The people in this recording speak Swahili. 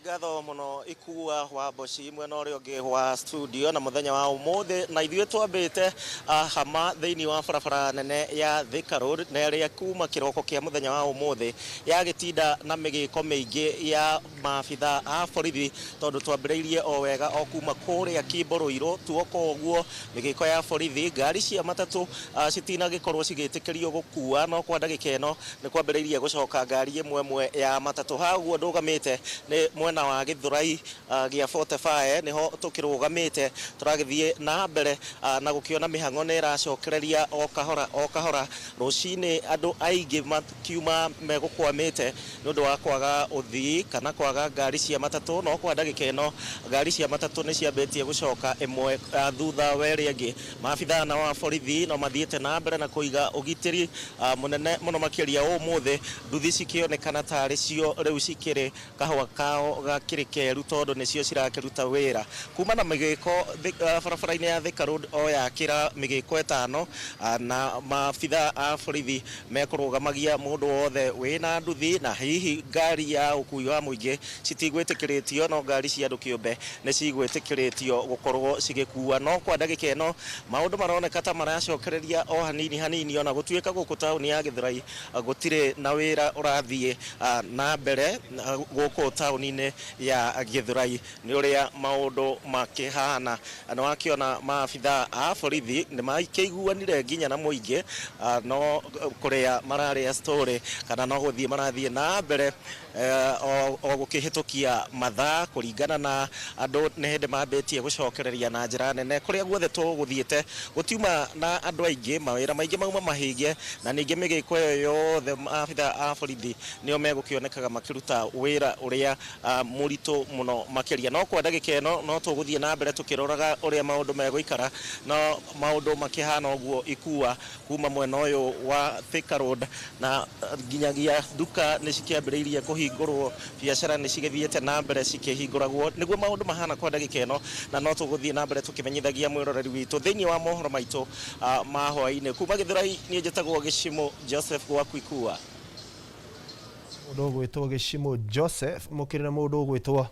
ngatho muno ikua wa Boci mwena uria ungi wa studio na muthenya wa umuthi na ithuĩ twambĩte hama thĩinĩ wa barabara nene ya Thika Road na ĩrĩa kuma kĩroko kĩa muthenya wa umuthi yagĩtinda na mĩgĩko mĩingĩ ya maabitha a borithi tondũ twambĩrĩirie o wega o kuma kũrĩa Kĩmbũrũirũ tuoka ũguo mĩgĩko ya borithi ngari cia matatũ citinagĩkorwo cigĩtĩkĩrio gũkua no kwa ndagĩka ĩno nĩ kwambĩrĩirie gũcoka ngari ĩmwe ya matatũ haguo ndũgamĩte nĩ mwena wa Gĩthũrai gĩa 45 niho tukĩrũgamĩte turagĩthiĩ na mbere na gũkĩona mĩhang'o nĩ ĩracokereria o kahora rũcinĩ andũ aingĩ makiuma megũkwamĩte nĩ ũndũ wa kwaga ũthii kana kwaga ngari cia matatũ no kwa ndagĩka ĩno ngari cia matatũ nĩ ciambĩtie gũcoka ĩmwe thutha wa ĩrĩa ĩngĩ maabitha na wa borithi no mathiĩte na mbere na kũiga ũgitĩri mũnene mũno makĩria ũmũthĩ nduthi cikĩonekana tarĩ cio rĩu cikĩrĩ kahũa kao gakĩrĩ keru tondũ nĩcio cirakĩruta wĩra kuma na mĩgĩko barabara-inĩ ya Thika Road o yakĩra mĩgĩko ĩtano na maabitha a borithi mekũrũgamagia mũndũ wothe wĩna nduthi na hihi ngari ya ũkui wa mũingĩ citigwĩtĩkĩrĩtio no ngari cia andũ kĩũmbe nĩ cigwĩtĩkĩrĩtio gũkorwo cigĩkua no kwa ndagĩka ĩno maũndũ maroneka ta maracokereria o hanini ona gũtuĩka gũkũ taũni ya Gĩthũrai gũtirĩ na wĩra ũrathiĩ na mbere gũkũ taũni-inĩ ya Gĩthũrai nĩ ũrĩa maũndũ makĩhana na wakĩona maabitha a borithi nĩ makĩiguanire nginya na mũingĩ no kũrĩa mararĩa story kana no gũthiĩ marathiĩ na mbere o gũkĩhĩtũkia mathaa kũringana na andũ nĩ hĩndĩ mambĩtie gũcokereria na njĩra nene kũrĩa guothe tũgũthiĩte gũtiuma na andũ aingĩ mawĩra maingĩ mauma mahinge na ningĩ mĩgĩko ĩyo yothe maabitha a borithi nĩo megũkĩonekaga makĩruta wĩra ũrĩa mũritũ mũno makĩria no kwa ndagĩka ĩno no tũgũthiĩ na mbere tũkĩroraga ũrĩa maũndũ megũikara no maũndũ makĩhana ũguo ikua kuma mwena ũyũ wa Thika Road na nginyagia nduka nĩ cikĩambĩrĩirie kũhingũrwo biacara nĩ cigĩthiĩte na mbere cikĩhingũragwo nĩguo maũndũ mahana kwa ndagĩka ĩno na no tũgũthiĩ na mbere tũkĩmenyithagia mwĩroreri witũ thĩinĩ wa mohoro maitũ ma hwaĩ-inĩ kuma Gĩthũrai niĩ njĩtagwo Gĩcimũ Joseph gwaku ikua mũndũ ũgwĩtwo Gĩcimũ Joseph mũkĩrĩ na mũndũ ũgwĩtwo